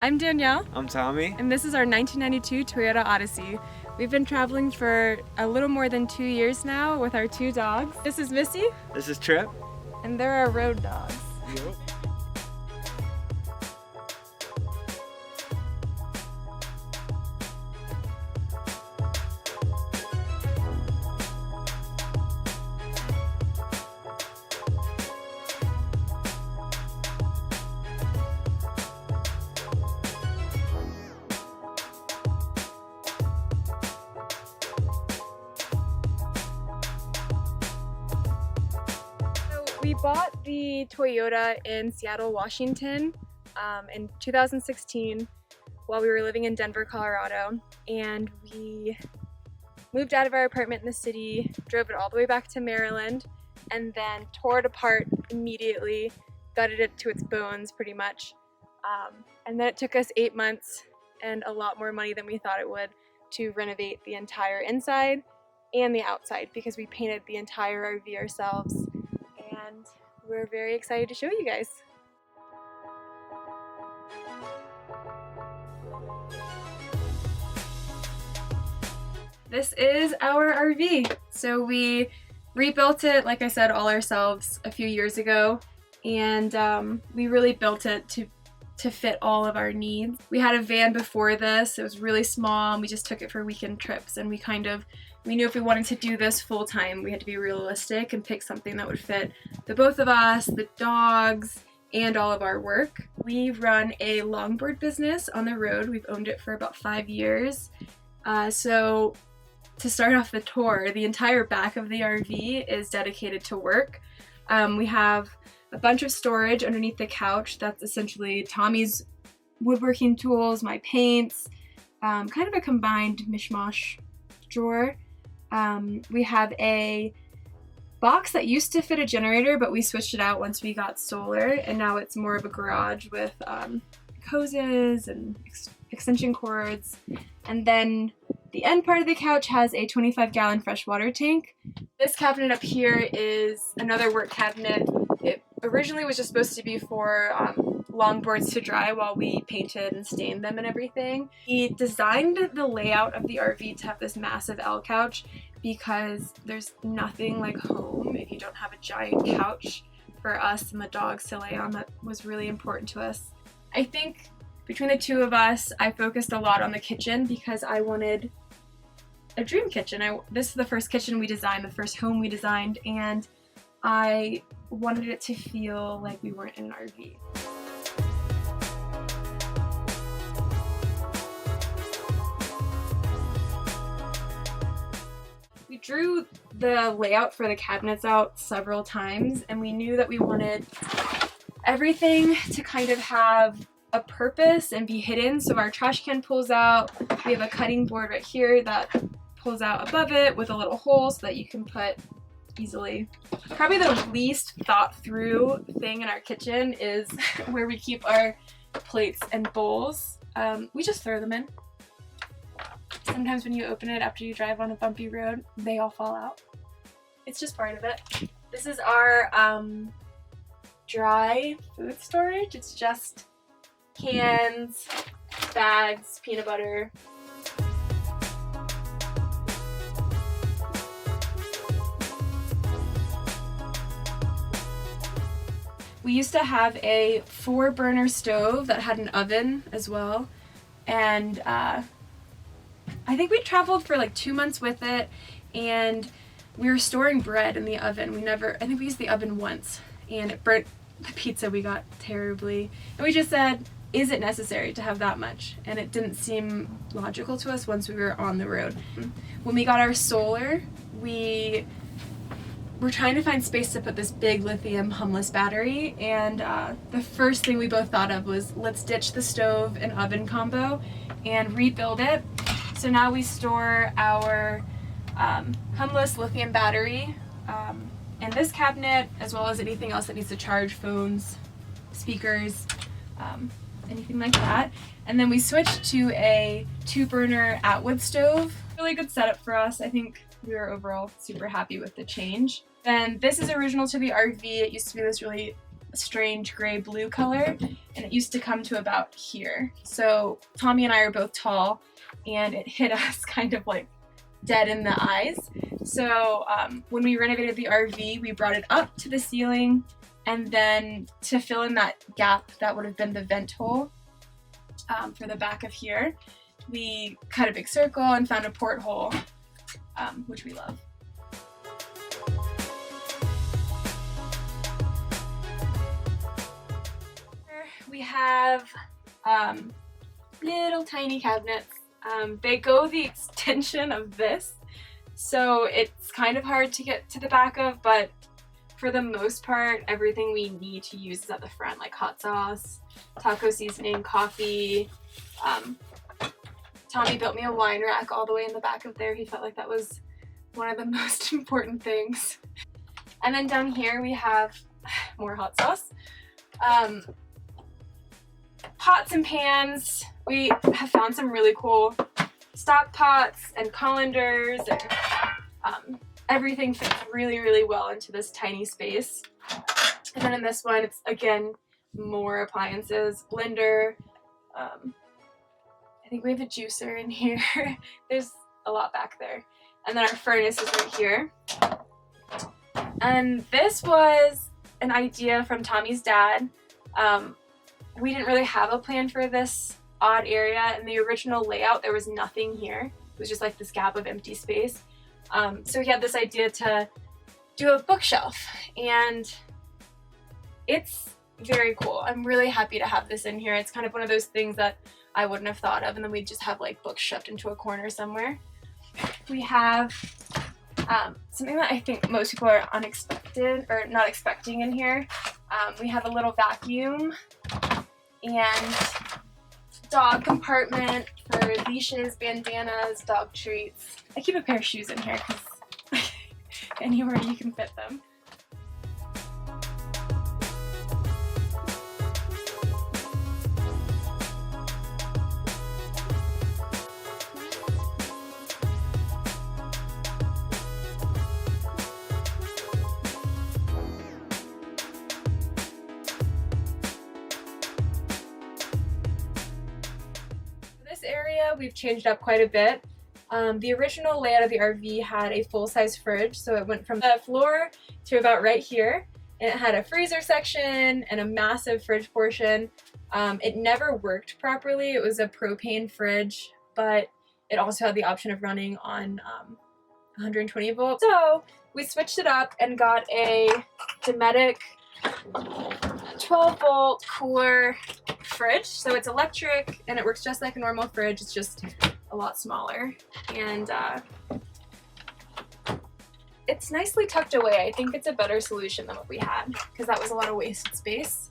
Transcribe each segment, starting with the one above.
I'm Danielle. I'm Tommy. And this is our 1992 Toyota Odyssey. We've been traveling for a little more than 2 years now with our 2 dogs. This is Missy. This is Trip. And they're our road dogs. Yep. We bought the Toyota in Seattle, Washington in 2016 while we were living in Denver, Colorado, and we moved out of our apartment in the city, drove it all the way back to Maryland, and then tore it apart immediately, gutted it to its bones pretty much. And then it took us 8 months and a lot more money than we thought it would to renovate the entire inside and the outside because we painted the entire RV ourselves. And we're very excited to show you guys. This is our RV. So we rebuilt it, like I said, all ourselves a few years ago, and we really built it to fit all of our needs. We had a van before this. It was really small, and we just took it for weekend trips, and we knew if we wanted to do this full time, we had to be realistic and pick something that would fit the both of us, the dogs, and all of our work. We run a longboard business on the road. We've owned it for about 5 years. So to start off the tour, the entire back of the RV is dedicated to work. We have a bunch of storage underneath the couch. That's essentially Tommy's woodworking tools, my paints, kind of a combined mishmash drawer. We have a box that used to fit a generator, but we switched it out once we got solar, and now it's more of a garage with hoses and extension cords. And then the end part of the couch has a 25-gallon freshwater tank. This cabinet up here is another work cabinet. It originally was just supposed to be for longboards to dry while we painted and stained them and everything. We designed the layout of the RV to have this massive L couch because there's nothing like home if you don't have a giant couch for us and the dogs to lay on. That was really important to us. I think between the two of us, I focused a lot on the kitchen because I wanted a dream kitchen. This is the first kitchen we designed, the first home we designed, and I wanted it to feel like we weren't in an RV. We drew the layout for the cabinets out several times, and we knew that we wanted everything to kind of have a purpose and be hidden. So our trash can pulls out. We have a cutting board right here that pulls out above it with a little hole so that you can put easily. Probably the least thought through thing in our kitchen is where we keep our plates and bowls. We just throw them in. Sometimes when you open it after you drive on a bumpy road, they all fall out. It's just part of it. This is our dry food storage. It's just cans, bags, peanut butter. We used to have a 4-burner stove that had an oven as well, and I think we traveled for like 2 months with it, and we were storing bread in the oven. I think we used the oven once, and it burnt the pizza we got terribly. And we just said, is it necessary to have that much? And it didn't seem logical to us once we were on the road. When we got our solar, we were trying to find space to put this big lithium humless battery, and the first thing we both thought of was, let's ditch the stove and oven combo and rebuild it. So now we store our humless lithium battery in this cabinet, as well as anything else that needs to charge, phones, speakers, anything like that. And then we switched to a 2-burner Atwood stove. Really good setup for us. I think we were overall super happy with the change. Then this is original to the RV. It used to be this really a strange gray blue color, and it used to come to about here. So Tommy and I are both tall, and it hit us kind of like dead in the eyes. So when we renovated the RV, we brought it up to the ceiling, and then to fill in that gap that would have been the vent hole for the back of here, we cut a big circle and found a porthole, which we love. We have little tiny cabinets. They go the extension of this, so it's kind of hard to get to the back of, but for the most part, everything we need to use is at the front, like hot sauce, taco seasoning, coffee. Tommy built me a wine rack all the way in the back of there. He felt like that was one of the most important things. And then down here we have more hot sauce. Pots and pans. We have found some really cool stock pots and colanders, and everything fits really, really well into this tiny space. And then in this one, it's again more appliances, blender. I think we have a juicer in here. There's a lot back there. And then our furnace is right here. And this was an idea from Tommy's dad. We didn't really have a plan for this odd area. In the original layout, there was nothing here. It was just like this gap of empty space. So he had this idea to do a bookshelf, and it's very cool. I'm really happy to have this in here. It's kind of one of those things that I wouldn't have thought of, and then we'd just have like books shoved into a corner somewhere. We have something that I think most people are unexpected or not expecting in here. We have a little vacuum and dog compartment for leashes, bandanas, dog treats. I keep a pair of shoes in here because anywhere you can fit them. Area we've changed up quite a bit. The original layout of the RV had a full-size fridge, so it went from the floor to about right here, and it had a freezer section and a massive fridge portion. It never worked properly. It was a propane fridge, but it also had the option of running on 120 volts. So we switched it up and got a Dometic 12 volt cooler fridge. So it's electric and it works just like a normal fridge. It's just a lot smaller, and it's nicely tucked away. I think it's a better solution than what we had, because that was a lot of wasted space.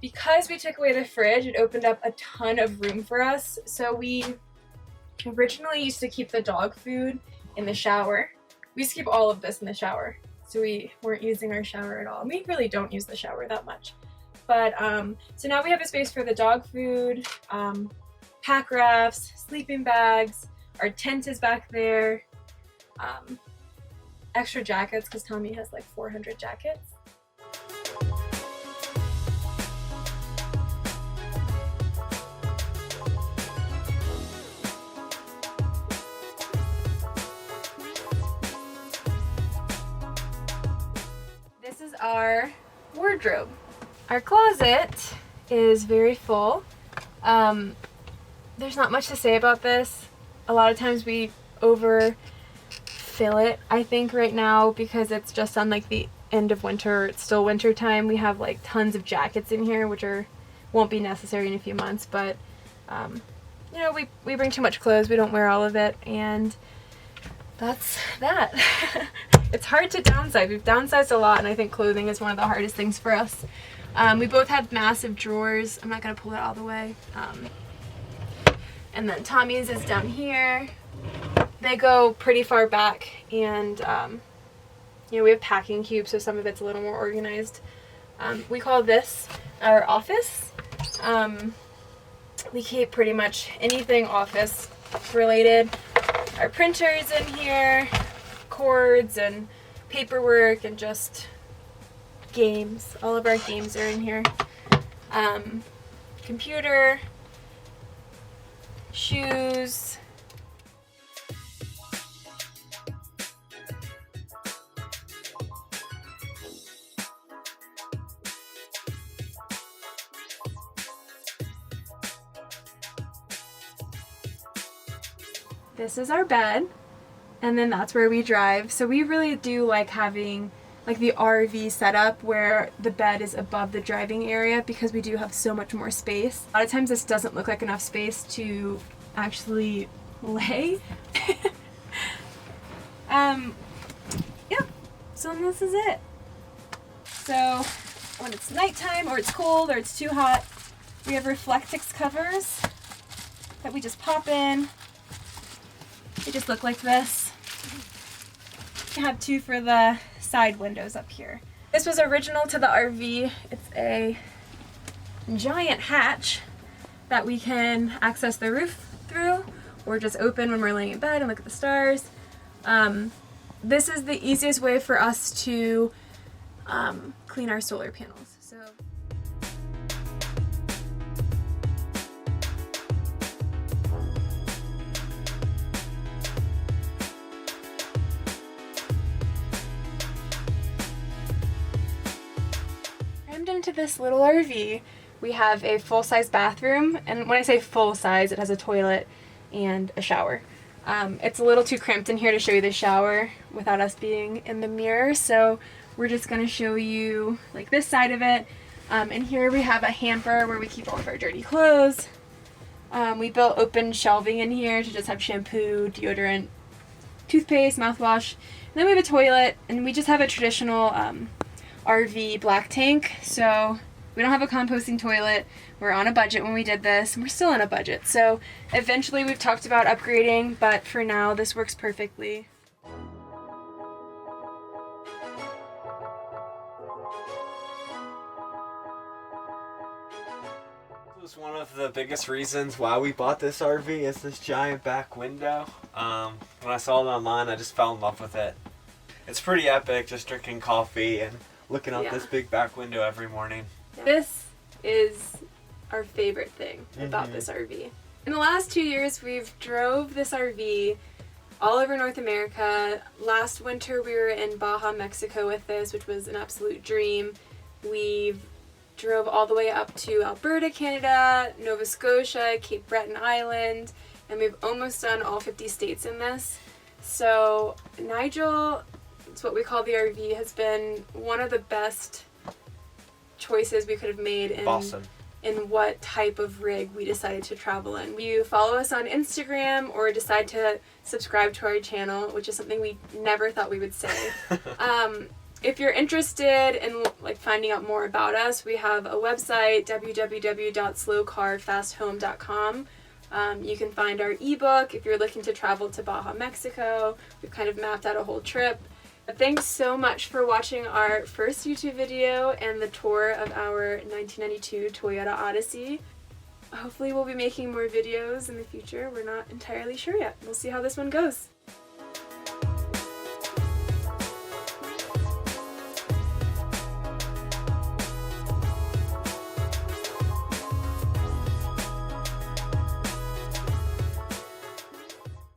Because we took away the fridge, it opened up a ton of room for us. So we originally used to keep the dog food in the shower. We used to keep all of this in the shower, so we weren't using our shower at all. We really don't use the shower that much. But so now we have a space for the dog food, pack rafts, sleeping bags, our tent is back there, extra jackets because Tommy has like 400 jackets. This is our wardrobe. Our closet is very full. There's not much to say about this. A lot of times we overfill it, I think, right now, because it's just on like the end of winter. It's still winter time. We have like tons of jackets in here, which won't be necessary in a few months, but you know, we bring too much clothes. We don't wear all of it, and that's that. It's hard to downsize. We've downsized a lot, and I think clothing is one of the hardest things for us. We both have massive drawers. I'm not going to pull it all the way. And then Tommy's is down here. They go pretty far back, and you know, we have packing cubes, so some of it's a little more organized. We call this our office. We keep pretty much anything office related. Our printer's in here, cords and paperwork, and just games. All of our games are in here. Computer, shoes. This is our bed, and then that's where we drive. So we really do like having like the RV setup where the bed is above the driving area because we do have so much more space. A lot of times this doesn't look like enough space to actually lay. Yeah, so this is it. So when it's nighttime or it's cold or it's too hot, we have Reflectix covers that we just pop in. They just look like this. I have two for the side windows up here. This was original to the RV. It's a giant hatch that we can access the roof through or just open when we're laying in bed and look at the stars. This is the easiest way for us to clean our solar panels. So. Into this little RV, we have a full-size bathroom, and when I say full-size, it has a toilet and a shower. It's a little too cramped in here to show you the shower without us being in the mirror, so we're just going to show you like this side of it. And here we have a hamper where we keep all of our dirty clothes. We built open shelving in here to just have shampoo, deodorant, toothpaste, mouthwash. And then we have a toilet, and we just have a traditional RV black tank, so we don't have a composting toilet. We're on a budget when we did this, and we're still on a budget. So eventually we've talked about upgrading, but for now this works perfectly. This was one of the biggest reasons why we bought this RV is this giant back window. When I saw it online, I just fell in love with it. It's pretty epic, just drinking coffee and looking out this big back window every morning. This is our favorite thing about this RV. In the last 2 years, we've drove this RV all over North America. Last winter, we were in Baja, Mexico with this, which was an absolute dream. We drove all the way up to Alberta, Canada, Nova Scotia, Cape Breton Island, and we've almost done all 50 states in this. So Nigel, it's what we call the RV, has been one of the best choices we could have made in what type of rig we decided to travel in. You follow us on Instagram or decide to subscribe to our channel, which is something we never thought we would say. If you're interested in like finding out more about us, we have a website, www.SlowCarFastHome.com. You can find our ebook if you're looking to travel to Baja, Mexico. We've kind of mapped out a whole trip. Thanks so much for watching our first YouTube video and the tour of our 1992 Toyota Odyssey. Hopefully we'll be making more videos in the future. We're not entirely sure yet. We'll see how this one goes.